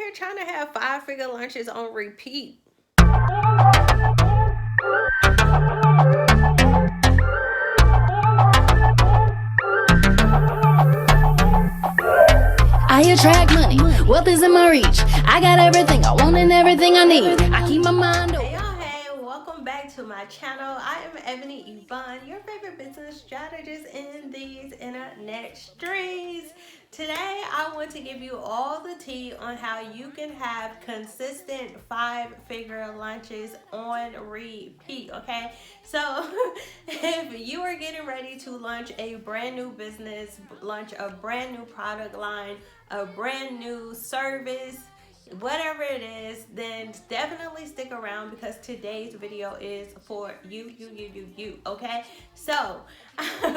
here trying to have 5-figure lunches on repeat. I attract money, wealth is in my reach. I got everything I want and everything I need. I keep my mind open. Hey, welcome back to my channel. I am 𝗪𝗂𝗪𝗂𝗪𝗂, your favorite business strategist in these internet streets. Today, I want to give you all the tea on how you can have consistent 5-figure lunches on repeat, okay? So, if you are getting ready to launch a brand new business, launch a brand new product line, a brand new service, whatever it is, then definitely stick around because today's video is for you, okay? So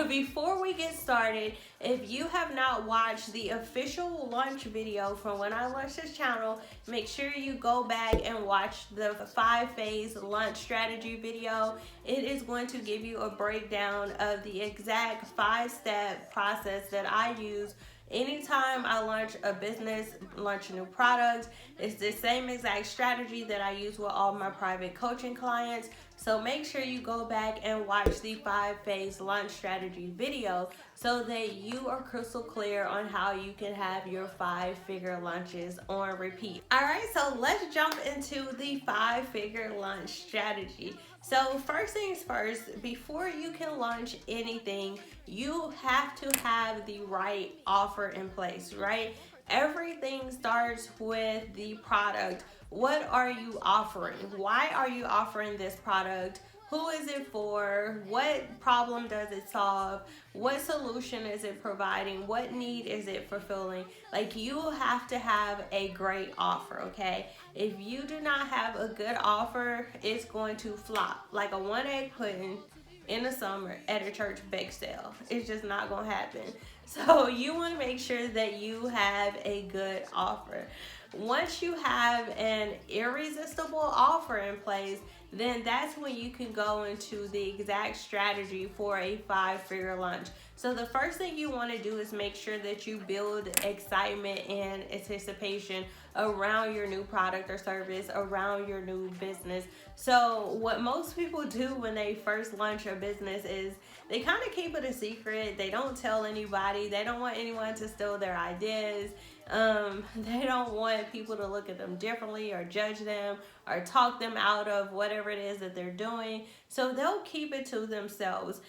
before we get started, if you have not watched the official launch video from when I launched this channel, make sure you go back and watch the 5-phase launch strategy video. It is going to give you a breakdown of the exact 5-step process that I use anytime I launch a business, launch a new product. It's the same exact strategy that I use with all my private coaching clients. So make sure you go back and watch the 5-phase launch strategy video so that you are crystal clear on how you can have your 5-figure lunches on repeat. All right, so let's jump into the 5-figure lunch strategy. So first things first, before you can launch anything, you have to have the right offer in place, right? Everything starts with the product. What are you offering? Why are you offering this product? Who is it for? What problem does it solve? What solution is it providing? What need is it fulfilling? Like, you have to have a great offer, okay? If you do not have a good offer, it's going to flop like a 1-egg pudding in the summer at a church bake sale. It's just not gonna happen. So you want to make sure that you have a good offer. Once you have an irresistible offer in place, then that's when you can go into the exact strategy for a 5-figure lunch. So the first thing you want to do is make sure that you build excitement and anticipation around your new product or service, around your new business. So what most people do when they first launch a business is they kind of keep it a secret. They don't tell anybody. They don't want anyone to steal their ideas. They don't want people to look at them differently or judge them or talk them out of whatever it is that they're doing. So they'll keep it to themselves.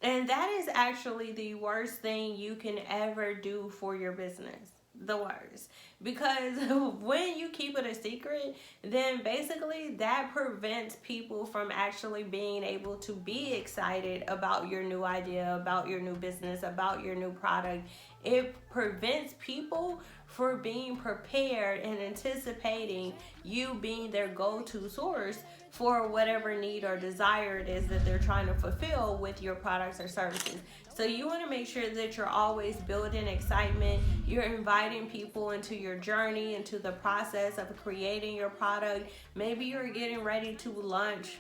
And that is actually the worst thing you can ever do for your business. The worst. Because when you keep it a secret, then basically that prevents people from actually being able to be excited about your new idea, about your new business, about your new product. It prevents people from being prepared and anticipating you being their go-to source for whatever need or desire it is that they're trying to fulfill with your products or services. So you want to make sure that you're always building excitement. You're inviting people into your journey, into the process of creating your product. Maybe you're getting ready to launch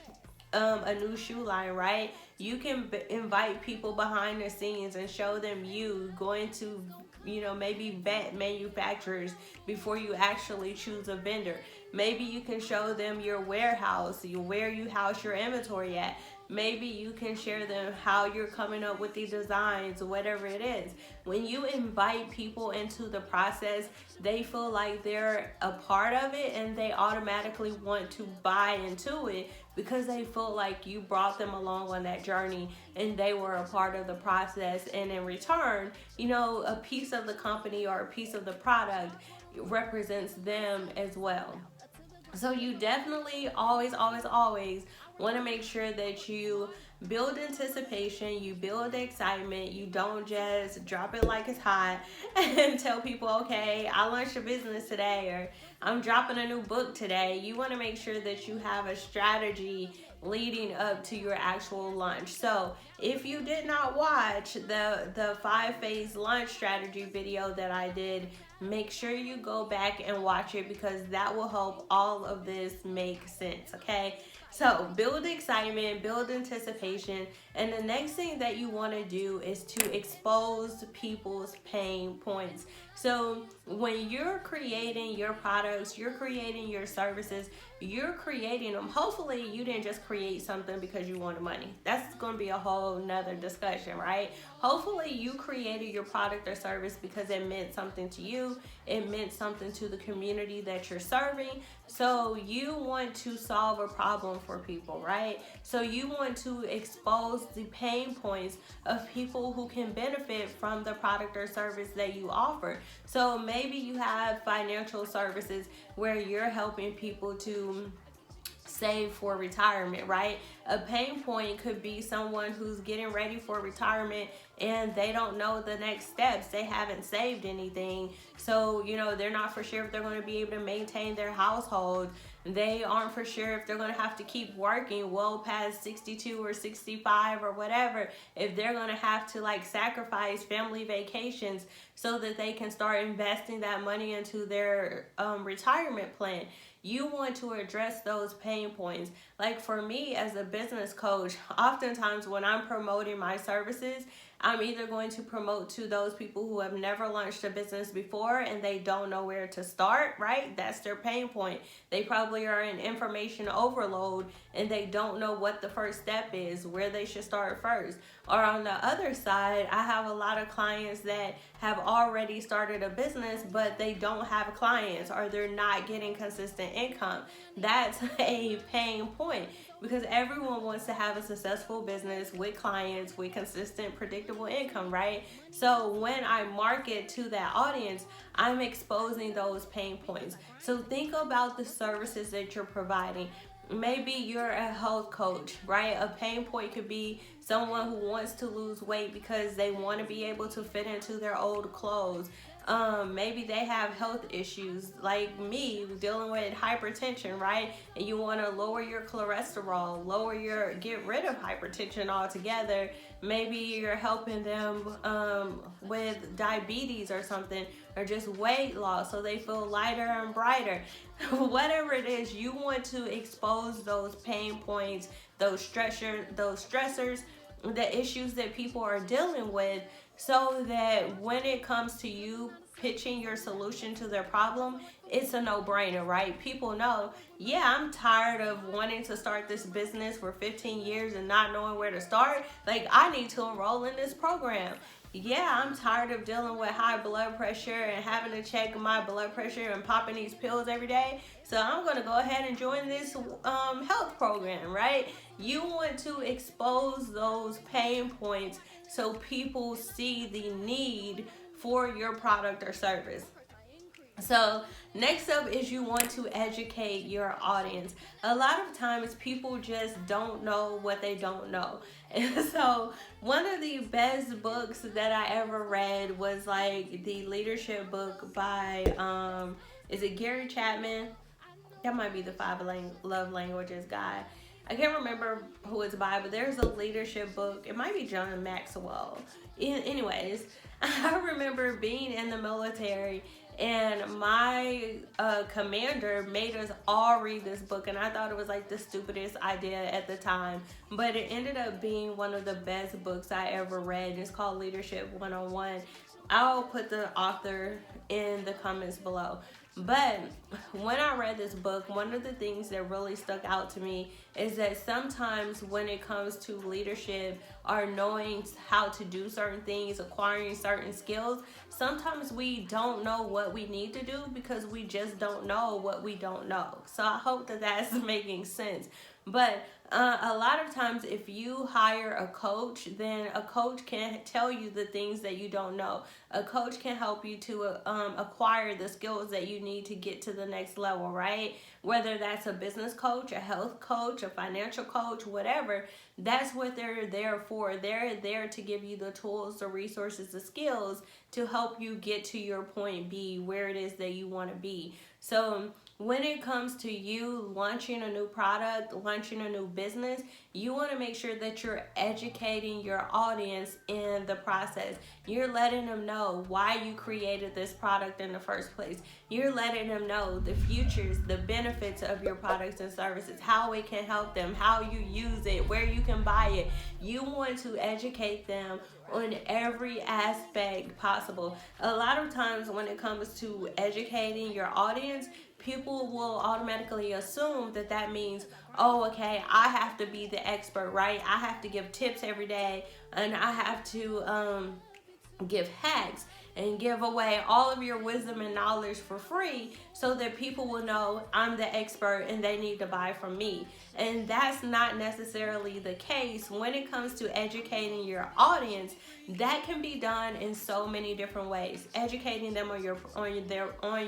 a new shoe line, right? You can invite people behind the scenes and show them you going to, maybe vet manufacturers before you actually choose a vendor. Maybe you can show them your warehouse, where you house your inventory at. Maybe you can share them how you're coming up with these designs, whatever it is. When you invite people into the process, they feel like they're a part of it and they automatically want to buy into it because they feel like you brought them along on that journey and they were a part of the process. And in return, a piece of the company or a piece of the product represents them as well. So you definitely always want to make sure that you build anticipation, you build excitement. You don't just drop it like it's hot and tell people, okay, I launched a business today, or I'm dropping a new book today. You want to make sure that you have a strategy leading up to your actual launch. So if you did not watch the 5-phase launch strategy video that I did, make sure you go back and watch it because that will help all of this make sense, okay? So build excitement, build anticipation, And the next thing that you want to do is to expose people's pain points. So when you're creating your products, you're creating your services, you're creating them. Hopefully you didn't just create something because you wanted money. That's going to be a whole nother discussion, right? Hopefully you created your product or service because it meant something to you. It meant something to the community that you're serving. So you want to solve a problem for people, right? So you want to expose the pain points of people who can benefit from the product or service that you offer. So maybe you have financial services where you're helping people to save for retirement, right? A pain point could be someone who's getting ready for retirement and they don't know the next steps. They haven't saved anything. So, they're not for sure if they're going to be able to maintain their household. They aren't for sure if they're going to have to keep working well past 62 or 65 or whatever, if they're going to have to sacrifice family vacations so that they can start investing that money into their retirement plan. You want to address those pain points. Like for me as a business coach, oftentimes when I'm promoting my services, I'm either going to promote to those people who have never launched a business before and they don't know where to start, right? That's their pain point. They probably are in information overload and they don't know what the first step is, where they should start first. Or on the other side, I have a lot of clients that have already started a business, but they don't have clients or they're not getting consistent income. That's a pain point because everyone wants to have a successful business with clients with consistent, predictable income, right? So when I market to that audience, I'm exposing those pain points. So think about the services that you're providing. Maybe you're a health coach, right? A pain point could be someone who wants to lose weight because they want to be able to fit into their old clothes. Maybe they have health issues like me, dealing with hypertension, right? And you want to lower your cholesterol, get rid of hypertension altogether. Maybe you're helping them with diabetes or something, or just weight loss so they feel lighter and brighter. Whatever it is, you want to expose those pain points, those stressors, the issues that people are dealing with, so that when it comes to you pitching your solution to their problem, it's a no-brainer, right? People know, yeah, I'm tired of wanting to start this business for 15 years and not knowing where to start. I need to enroll in this program. Yeah, I'm tired of dealing with high blood pressure and having to check my blood pressure and popping these pills every day. So I'm going to go ahead and join this health program, right? You want to expose those pain points so people see the need for your product or service. So next up is you want to educate your audience. A lot of times people just don't know what they don't know. And so one of the best books that I ever read was the leadership book by, is it Gary Chapman? That might be the 5 love languages guy. I can't remember who it's by, but there's a leadership book. It might be John Maxwell. Anyways, I remember being in the military and my commander made us all read this book, and I thought it was the stupidest idea at the time, but it ended up being one of the best books I ever read. It's called Leadership 101. I'll put the author in the comments below. But when I read this book, one of the things that really stuck out to me is that sometimes when it comes to leadership or knowing how to do certain things, acquiring certain skills, sometimes we don't know what we need to do because we just don't know what we don't know. So I hope that that's making sense. But a lot of times if you hire a coach, then a coach can tell you the things that you don't know. A coach can help you to acquire the skills that you need to get to the next level, right? Whether that's a business coach, a health coach, a financial coach, whatever, that's what they're there for. They're there to give you the tools, the resources, the skills to help you get to your point B, where it is that you want to be. So when it comes to you launching a new product, launching a new business, you want to make sure that you're educating your audience in the process. You're letting them know why you created this product in the first place. You're letting them know the futures, the benefits of your products and services, how it can help them, how you use it, where you can buy it. You want to educate them on every aspect possible. A lot of times when it comes to educating your audience, people will automatically assume that that means, oh, okay, I have to be the expert, right? I have to give tips every day, and I have to give hacks and give away all of your wisdom and knowledge for free so that people will know I'm the expert and they need to buy from me. And that's not necessarily the case. When it comes to educating your audience, that can be done in so many different ways. Educating them on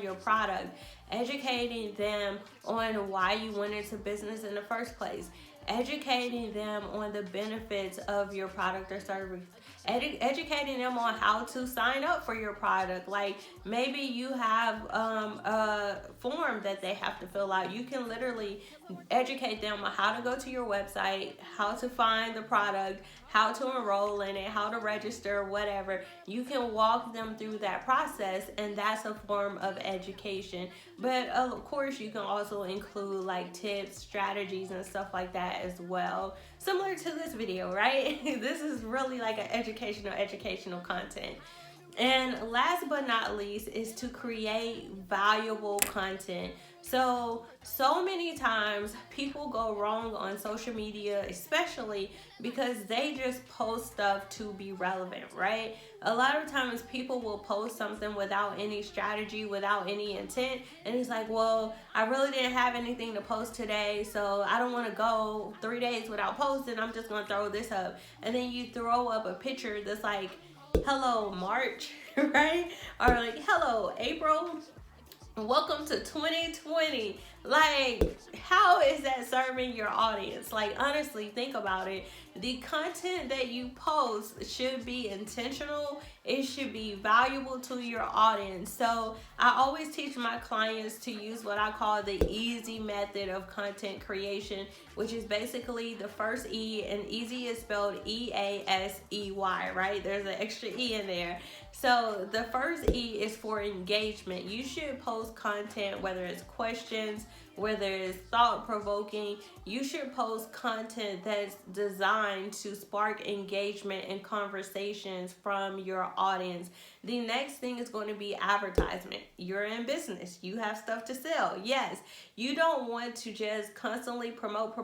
your product, educating them on why you went into business in the first place, educating them on the benefits of your product or service, educating them on how to sign up for your product. Like maybe you have a form that they have to fill out. You can literally educate them on how to go to your website, how to find the product, how to enroll in it, how to register, whatever. You can walk them through that process, and that's a form of education. But of course, you can also include like tips, strategies, and stuff like that as well. Similar to this video, right? This is really like an educational content. And last but not least is to create valuable content. So many times people go wrong on social media, especially because they just post stuff to be relevant, right? A lot of times people will post something without any strategy, without any intent, and it's like, well, I really didn't have anything to post today, so I don't want to go 3 days without posting. I'm just going to throw this up. And then you throw up a picture that's like, hello March, right? Or like, hello April, welcome to 2020. Like, how is that serving your audience? Like, honestly, think about it. The content that you post should be intentional. It should be valuable to your audience. So I always teach my clients to use what I call the easy method of content creation, which is basically the first E, and easy is spelled E-A-S-E-Y, right? There's an extra E in there. So the first E is for engagement. You should post content, whether it's questions, whether it's thought-provoking. You should post content that's designed to spark engagement and conversations from your audience. The next thing is going to be advertisement. You're in business. You have stuff to sell. Yes, you don't want to just constantly promote.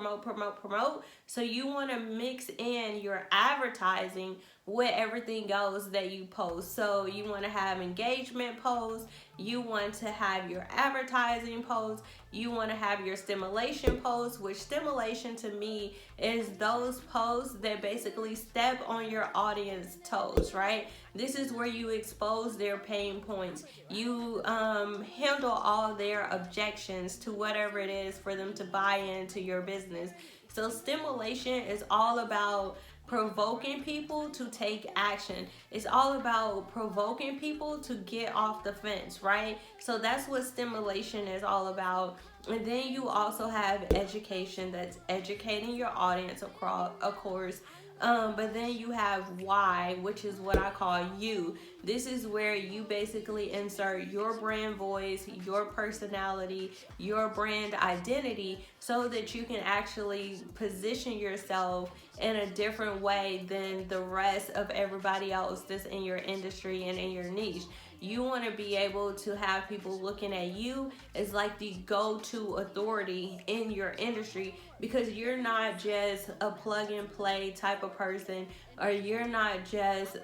So you want to mix in your advertising with everything else that you post. So you want to have engagement posts, you want to have your advertising posts, you want to have your stimulation posts, which stimulation to me is those posts that basically step on your audience toes, right? This is where you expose their pain points. You handle all their objections to whatever it is for them to buy into your business. So stimulation is all about provoking people to take action. It's all about provoking people to get off the fence, right? So that's what stimulation is all about. And then you also have education, that's educating your audience across, of course. But then you have why, which is what I call you. This is where you basically insert your brand voice, your personality, your brand identity, so that you can actually position yourself in a different way than the rest of everybody else that's in your industry and in your niche. You want to be able to have people looking at you as like the go-to authority in your industry, because you're not just a plug and play type of person, or you're not just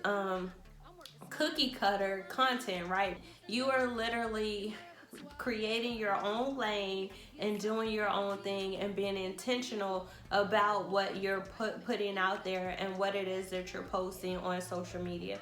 cookie cutter content, right? You are literally creating your own lane and doing your own thing and being intentional about what you're putting out there and what it is that you're posting on social media.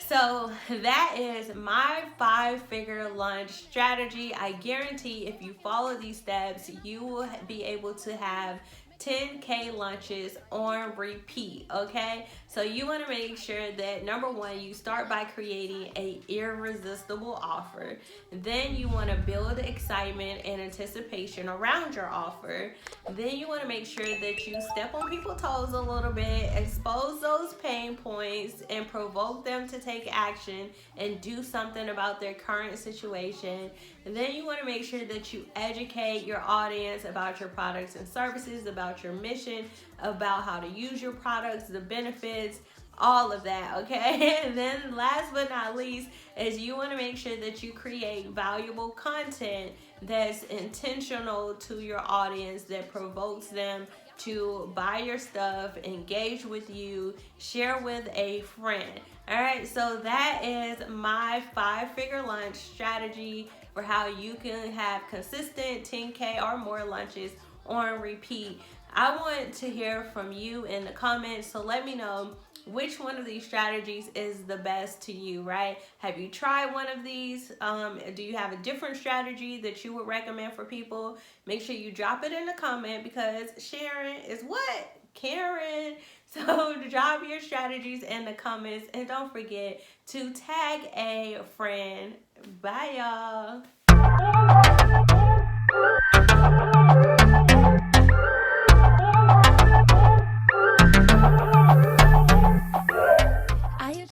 So that is my 5-figure launch strategy. I guarantee if you follow these steps, you will be able to have 10K lunches on repeat, okay? So you want to make sure that number one, you start by creating a irresistible offer. Then you want to build excitement and anticipation around your offer. Then you want to make sure that you step on people's toes a little bit, expose those pain points, and provoke them to take action and do something about their current situation. And then you want to make sure that you educate your audience about your products and services, about your mission, about how to use your products, the benefits, all of that, okay? And then last but not least is you want to make sure that you create valuable content that's intentional to your audience, that provokes them to buy your stuff, engage with you, share with a friend. All right, so that is my 5-figure lunch strategy for how you can have consistent 10K or more lunches on repeat. I want to hear from you in the comments, so let me know which one of these strategies is the best to you, right? Have you tried one of these? Do you have a different strategy that you would recommend for people? Make sure you drop it in the comment, because sharing is what? Caring. So drop your strategies in the comments, and don't forget to tag a friend. Bye, y'all.